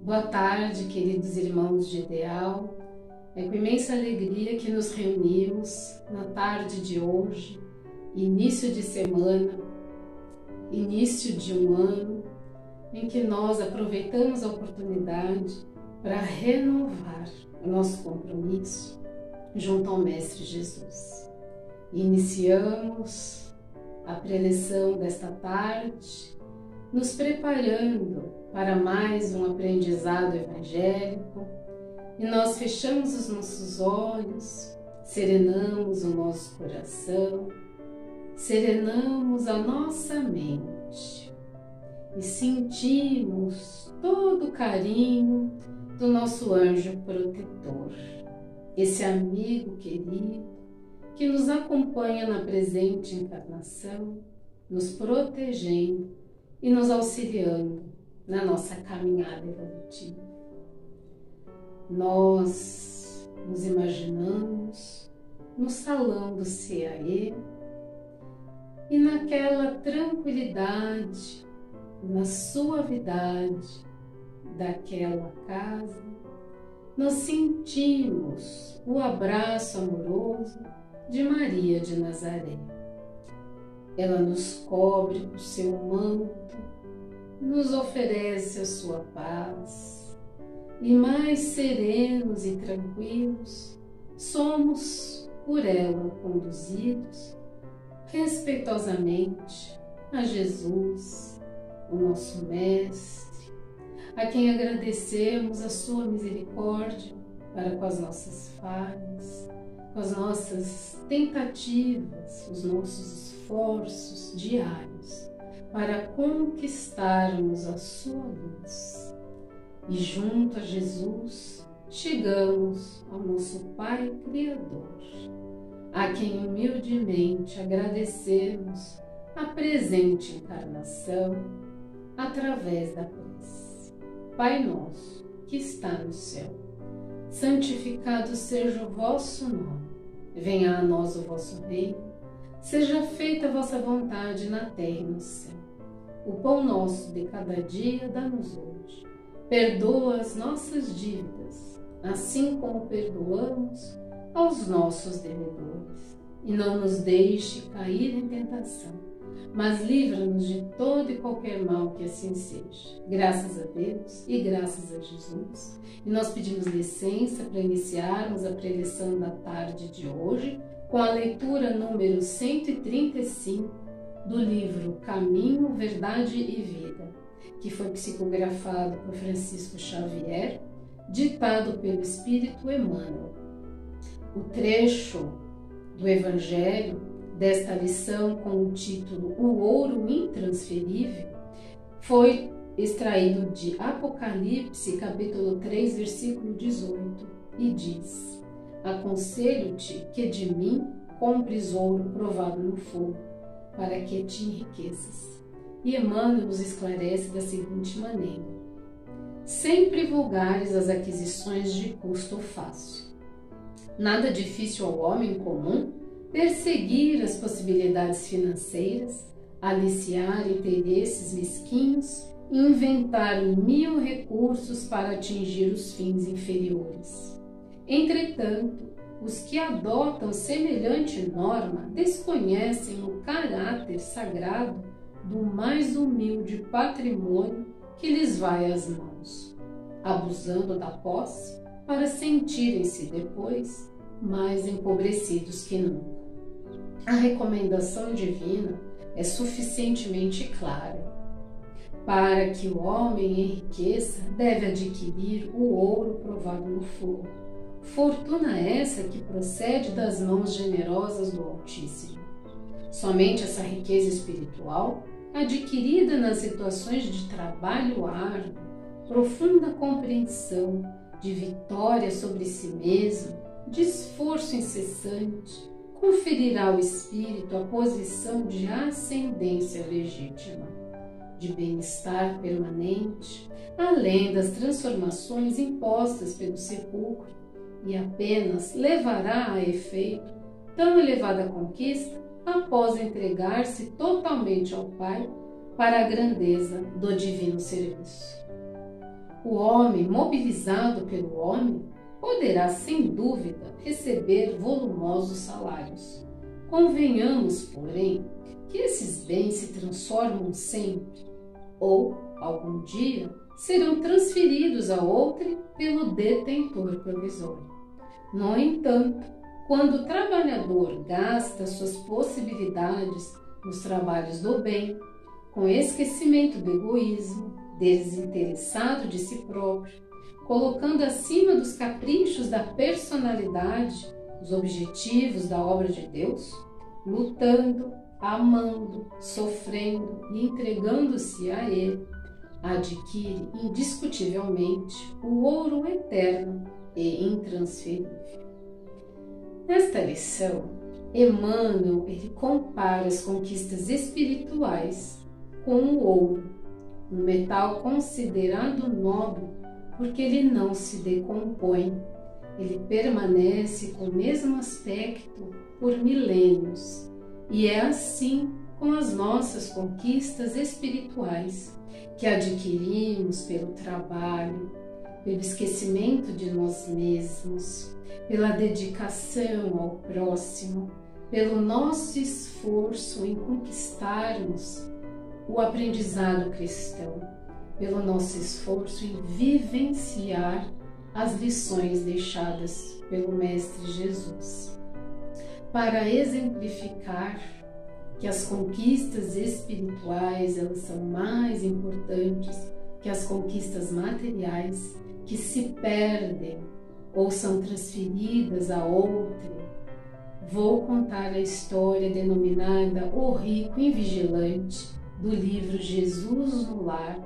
Boa tarde, queridos irmãos de ideal. É com imensa alegria que nos reunimos na tarde de hoje, início de semana, início de um ano, em que nós aproveitamos a oportunidade para renovar o nosso compromisso junto ao Mestre Jesus. Iniciamos a preleção desta tarde, nos preparando para mais um aprendizado evangélico, e nós fechamos os nossos olhos, serenamos o nosso coração, serenamos a nossa mente e sentimos todo o carinho do nosso anjo protetor, esse amigo querido que nos acompanha na presente encarnação, nos protegendo e nos auxiliando na nossa caminhada evolutiva. Nós nos imaginamos no salão do CAE e naquela tranquilidade, na suavidade daquela casa, nós sentimos o abraço amoroso de Maria de Nazaré. Ela nos cobre com seu manto, nos oferece a sua paz, e mais serenos e tranquilos somos por ela conduzidos respeitosamente a Jesus, o nosso Mestre, a quem agradecemos a sua misericórdia para com as nossas falhas, com as nossas tentativas, os nossos esforços diários para conquistarmos a sua luz. E junto a Jesus chegamos ao nosso Pai Criador, a quem humildemente agradecemos a presente encarnação através da prece. Pai nosso que está no céu, santificado seja o vosso nome, venha a nós o vosso reino, seja feita a vossa vontade na terra e no céu. O pão nosso de cada dia dá-nos hoje. Perdoa as nossas dívidas, assim como perdoamos aos nossos devedores. E não nos deixe cair em tentação, mas livra-nos de todo e qualquer mal, que assim seja. Graças a Deus e graças a Jesus. E nós pedimos licença para iniciarmos a preleção da tarde de hoje, com a leitura número 135 do livro Caminho, Verdade e Vida, que foi psicografado por Francisco Xavier, ditado pelo Espírito Emmanuel. O trecho do Evangelho desta lição, com o título O Ouro Intransferível, foi extraído de Apocalipse, capítulo 3, versículo 18, e diz: Aconselho-te que de mim compres ouro provado no fogo, para que te enriqueças. E Emmanuel nos esclarece da seguinte maneira: sempre vulgares as aquisições de custo fácil. Nada difícil ao homem comum perseguir as possibilidades financeiras, aliciar interesses mesquinhos e inventar 1000 recursos para atingir os fins inferiores. Entretanto, os que adotam semelhante norma desconhecem o caráter sagrado do mais humilde patrimônio que lhes vai às mãos, abusando da posse para sentirem-se depois mais empobrecidos que nunca. A recomendação divina é suficientemente clara. Para que o homem enriqueça, deve adquirir o ouro provado no fogo. Fortuna essa que procede das mãos generosas do Altíssimo. Somente essa riqueza espiritual, adquirida nas situações de trabalho árduo, profunda compreensão, de vitória sobre si mesmo, de esforço incessante, conferirá ao espírito a posição de ascendência legítima, de bem-estar permanente, além das transformações impostas pelo sepulcro, e apenas levará a efeito tão elevada conquista após entregar-se totalmente ao Pai para a grandeza do divino serviço. O homem, mobilizado pelo homem, poderá sem dúvida receber volumosos salários. Convenhamos, porém, que esses bens se transformam sempre, ou, algum dia, serão transferidos a outrem pelo detentor provisório. No entanto, quando o trabalhador gasta suas possibilidades nos trabalhos do bem, com esquecimento do egoísmo, desinteressado de si próprio, colocando acima dos caprichos da personalidade os objetivos da obra de Deus, lutando, amando, sofrendo e entregando-se a Ele, adquire indiscutivelmente o ouro eterno e intransferível. Nesta lição, Emmanuel compara as conquistas espirituais com o ouro, um metal considerado nobre porque ele não se decompõe, ele permanece com o mesmo aspecto por milênios. E é assim com as nossas conquistas espirituais, que adquirimos pelo trabalho, pelo esquecimento de nós mesmos, pela dedicação ao próximo, pelo nosso esforço em conquistarmos o aprendizado cristão, pelo nosso esforço em vivenciar as lições deixadas pelo Mestre Jesus. Para exemplificar que as conquistas espirituais elas são mais importantes que as conquistas materiais, que se perdem ou são transferidas a outrem, vou contar a história denominada O Rico Invigilante, do livro Jesus no Lar,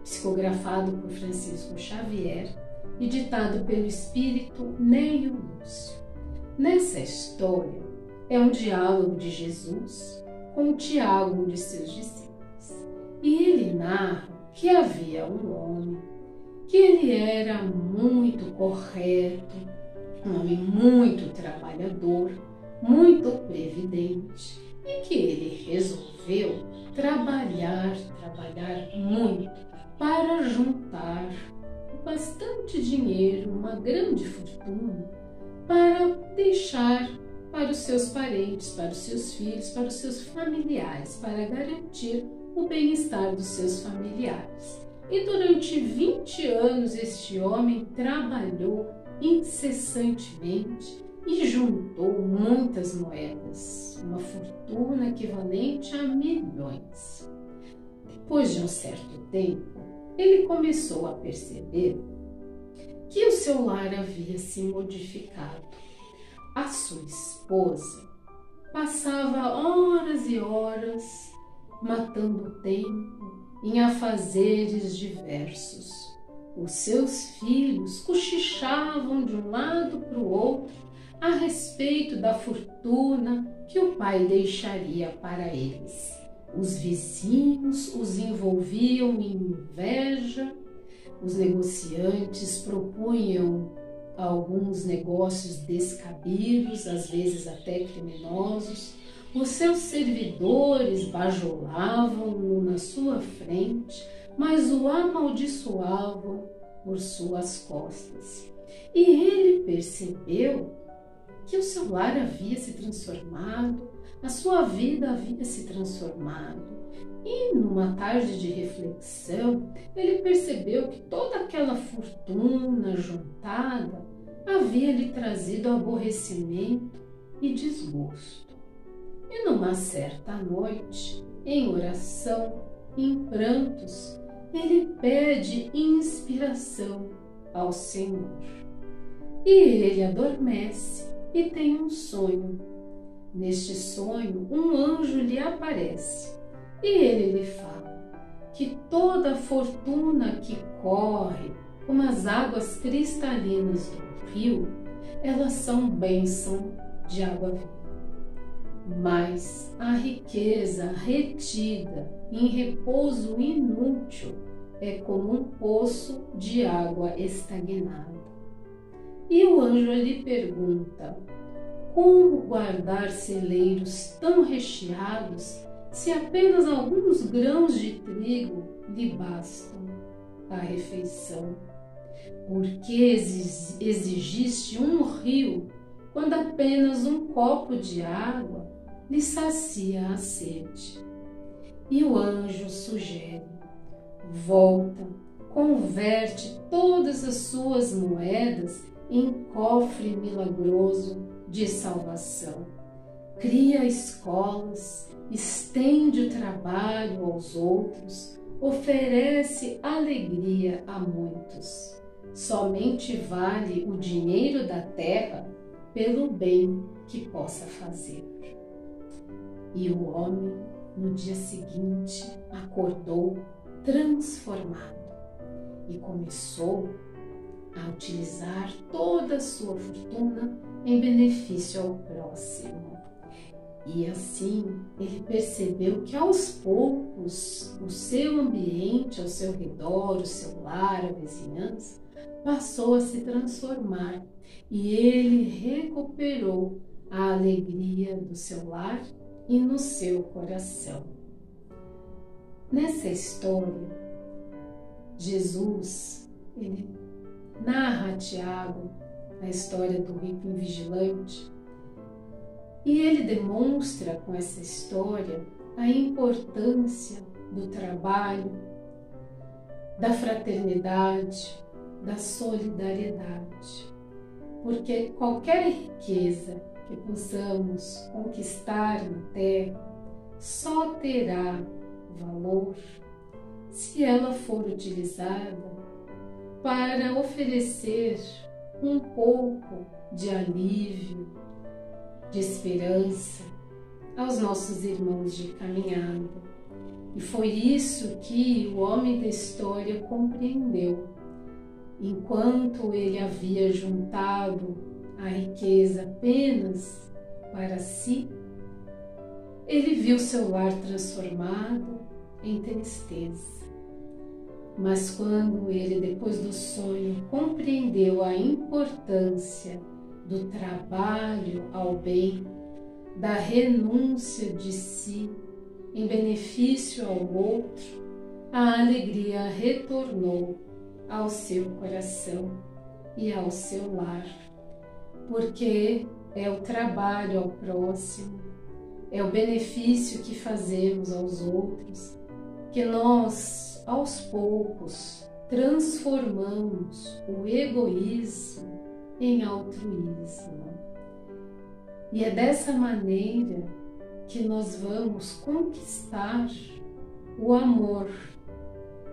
psicografado por Francisco Xavier e ditado pelo espírito Neio Lúcio. Nessa história, é um diálogo de Jesus com Tiago, um de seus discípulos. E ele narra que havia um homem, que ele era muito correto, um homem muito trabalhador, muito previdente, e que ele resolveu trabalhar muito para juntar bastante dinheiro, uma grande fortuna, para deixar para os seus parentes, para os seus filhos, para os seus familiares, para garantir o bem-estar dos seus familiares. E durante 20 anos este homem trabalhou incessantemente e juntou muitas moedas, uma fortuna equivalente a milhões. Depois de um certo tempo, ele começou a perceber que o seu lar havia se modificado. A sua esposa passava horas e horas matando tempo em afazeres diversos. Os seus filhos cochichavam de um lado para o outro a respeito da fortuna que o pai deixaria para eles. Os vizinhos os envolviam em inveja, os negociantes propunham alguns negócios descabidos, às vezes até criminosos. Os seus servidores bajulavam-no na sua frente, mas o amaldiçoavam por suas costas. E ele percebeu que o seu lar havia se transformado, a sua vida havia se transformado. E numa tarde de reflexão, ele percebeu que toda aquela fortuna juntada havia lhe trazido aborrecimento e desgosto. E numa certa noite, em oração, em prantos, ele pede inspiração ao Senhor. E ele adormece e tem um sonho. Neste sonho, um anjo lhe aparece e ele lhe fala que toda a fortuna que corre como as águas cristalinas do rio, elas são bênção de água viva. Mas a riqueza retida em repouso inútil é como um poço de água estagnada. E o anjo lhe pergunta: como guardar celeiros tão recheados se apenas alguns grãos de trigo lhe bastam? a refeição? Por que exigiste um rio quando apenas um copo de água lhe sacia a sede? E o anjo sugere: volta, converte todas as suas moedas em cofre milagroso de salvação. Cria escolas, estende o trabalho aos outros, oferece alegria a muitos. Somente vale o dinheiro da terra pelo bem que possa fazer. E o homem, no dia seguinte, acordou transformado e começou a utilizar toda a sua fortuna em benefício ao próximo. E assim ele percebeu que aos poucos o seu ambiente ao seu redor, o seu lar, a vizinhança, passou a se transformar e ele recuperou a alegria do seu lar e no seu coração. Nessa história, Jesus, ele narra a Tiago a história do rico invigilante e ele demonstra com essa história a importância do trabalho, da fraternidade, da solidariedade, porque qualquer riqueza que possamos conquistar na terra só terá valor se ela for utilizada para oferecer um pouco de alívio, de esperança aos nossos irmãos de caminhada. E foi isso que o homem da história compreendeu. Enquanto ele havia juntado a riqueza apenas para si, ele viu seu lar transformado em tristeza. Mas quando ele, depois do sonho, compreendeu a importância do trabalho ao bem, da renúncia de si em benefício ao outro, a alegria retornou ao seu coração e ao seu lar, porque é o trabalho ao próximo, é o benefício que fazemos aos outros, que nós, aos poucos, transformamos o egoísmo em altruísmo. E é dessa maneira que nós vamos conquistar o amor,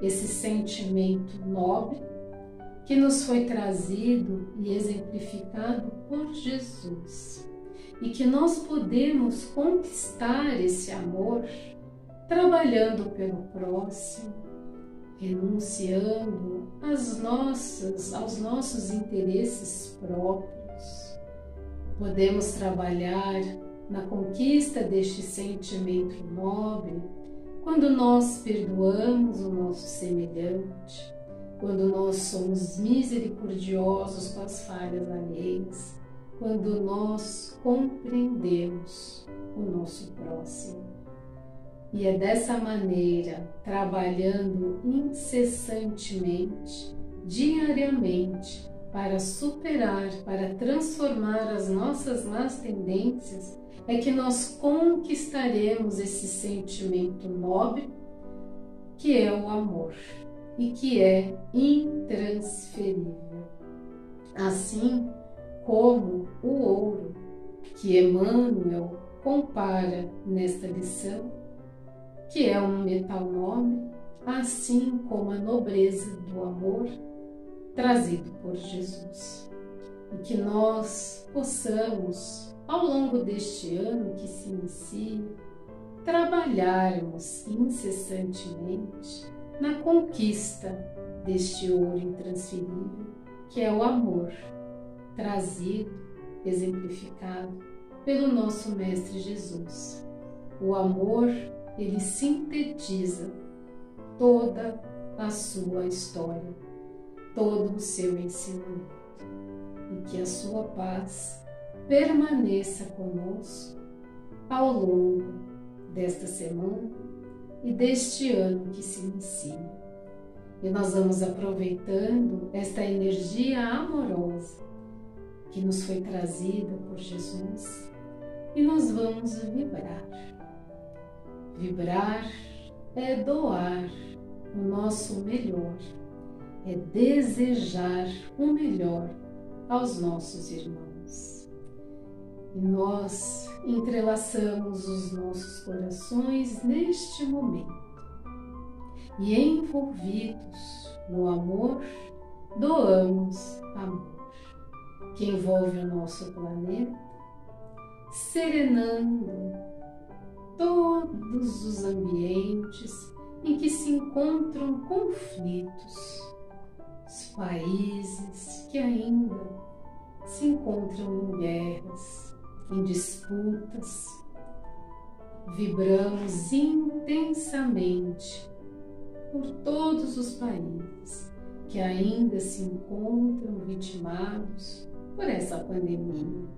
esse sentimento nobre que nos foi trazido e exemplificado por Jesus. E que nós podemos conquistar esse amor trabalhando pelo próximo, renunciando aos nossos interesses próprios. Podemos trabalhar na conquista deste sentimento nobre quando nós perdoamos o nosso semelhante, quando nós somos misericordiosos com as falhas alheias, quando nós compreendemos o nosso próximo. E é dessa maneira, trabalhando incessantemente, diariamente, para superar, para transformar as nossas más tendências, é que nós conquistaremos esse sentimento nobre, que é o amor e que é intransferível. Assim como o ouro, que Emmanuel compara nesta lição, que é um metal nobre, assim como a nobreza do amor trazido por Jesus. E que nós possamos, ao longo deste ano que se inicia, trabalharmos incessantemente na conquista deste ouro intransferível, que é o amor, trazido, exemplificado pelo nosso Mestre Jesus. O amor, ele sintetiza toda a sua história, todo o seu ensinamento. E que a sua paz permaneça conosco ao longo desta semana e deste ano que se inicia. E nós vamos aproveitando esta energia amorosa que nos foi trazida por Jesus e nós vamos vibrar. Vibrar é doar o nosso melhor, é desejar o melhor aos nossos irmãos. E nós entrelaçamos os nossos corações neste momento. E envolvidos no amor, doamos amor, que envolve o nosso planeta, serenando todos os ambientes em que se encontram conflitos, os países que ainda se encontram em guerras, em disputas. Vibramos intensamente por todos os países que ainda se encontram vitimados por essa pandemia.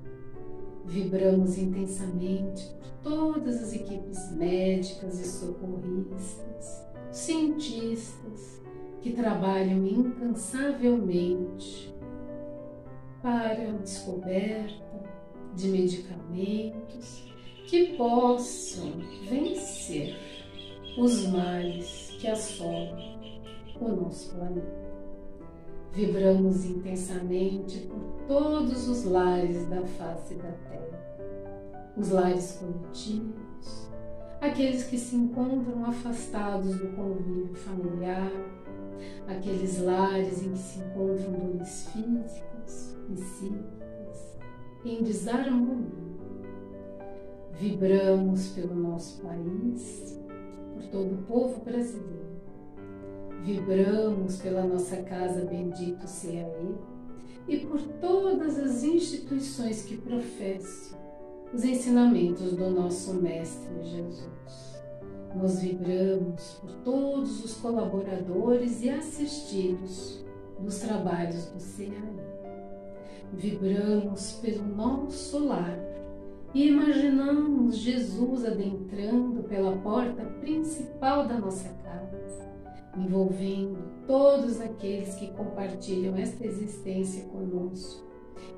Vibramos intensamente por todas as equipes médicas e socorristas, cientistas que trabalham incansavelmente para a descoberta de medicamentos que possam vencer os males que assolam o nosso planeta. Vibramos intensamente por todos os lares da face da Terra, os lares coletivos, aqueles que se encontram afastados do convívio familiar, aqueles lares em que se encontram dores físicas, psíquicas, em desarmonia. Vibramos pelo nosso país, por todo o povo brasileiro. Vibramos pela nossa casa Bendito CAE e por todas as instituições que professam os ensinamentos do nosso Mestre Jesus. Nós vibramos por todos os colaboradores e assistidos dos trabalhos do CAE. Vibramos pelo nosso lar e imaginamos Jesus adentrando pela porta principal da nossa casa, envolvendo todos aqueles que compartilham esta existência conosco.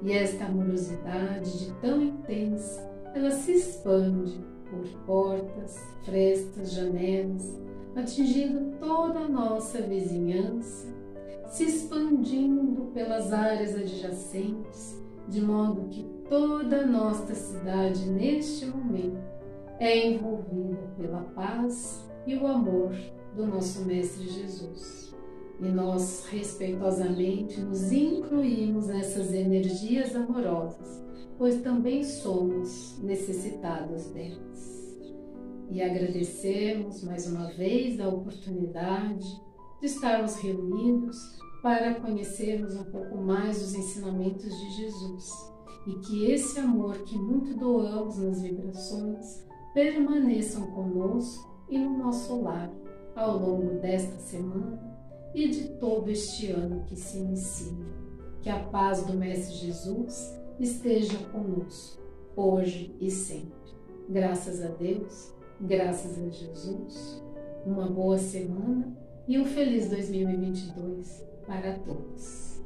E esta amorosidade de tão intensa, ela se expande por portas, frestas, janelas, atingindo toda a nossa vizinhança, se expandindo pelas áreas adjacentes, de modo que toda a nossa cidade neste momento é envolvida pela paz e o amor do nosso Mestre Jesus. E nós respeitosamente nos incluímos nessas energias amorosas, pois também somos necessitados delas. E agradecemos mais uma vez a oportunidade de estarmos reunidos para conhecermos um pouco mais os ensinamentos de Jesus e que esse amor que muito doamos nas vibrações permaneçam conosco e no nosso lar ao longo desta semana e de todo este ano que se inicia. Que a paz do Mestre Jesus esteja conosco, hoje e sempre. Graças a Deus, graças a Jesus, uma boa semana e um feliz 2022 para todos.